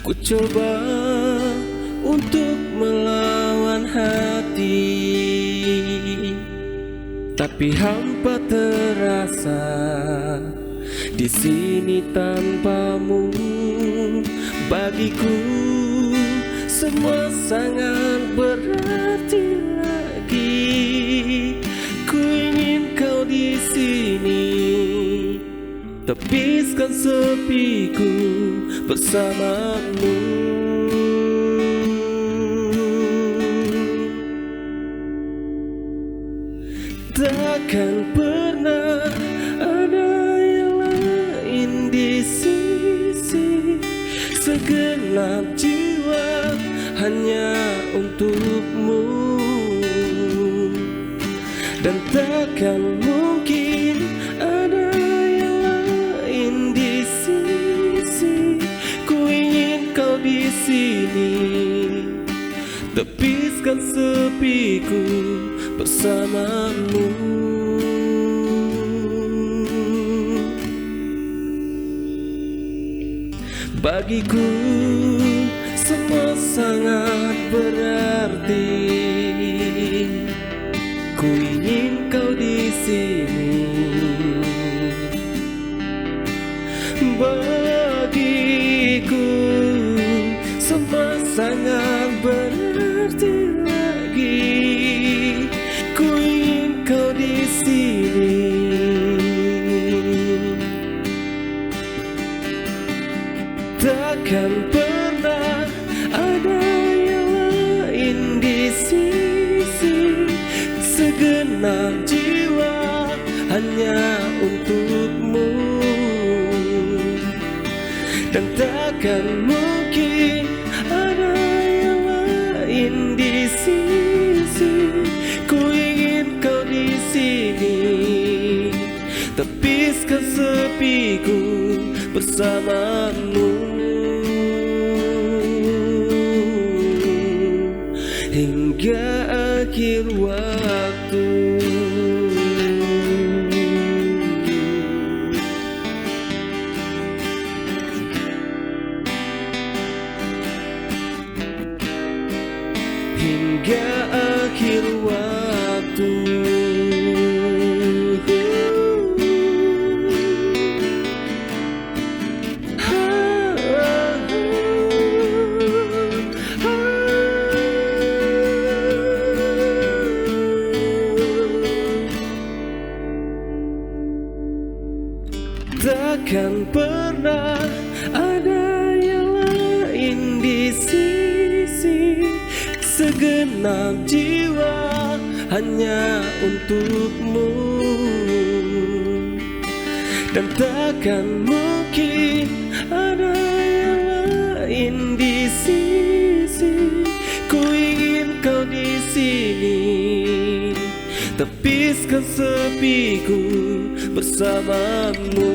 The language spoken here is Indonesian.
Ku coba untuk melawan hati, tapi hampa terasa di sini tanpamu. Bagiku semua sangat berarti lagi. Ku ingin kau di sini, tepiskan sepiku bersamamu. Takkan pernah ada yang lain di sisi, segenap jiwa hanya untukmu. Dan takkan mungkin ada yang lain di sisi. Ku ingin kau di sini, tepiskan sepiku bersamamu. Bagiku semua sangat berarti. Ku ingin kau di sini. Bagiku semua sangat berarti lagi. Ku ingin kau di sini. Takkan pernah ada yang lain di sisi, segenap jiwa hanya untukmu. Dan takkan mungkin ada yang lain di sisi. Ku ingin kau di sini, tepiskan sepiku bersamamu. Hingga akhir waktu. Hingga akhir waktu. Takkan pernah ada yang lain di sisi, segenap jiwa hanya untukmu. Dan takkan mungkin ada yang lain di sisi. Ku ingin kau di sini, tepiskan sepiku bersamamu.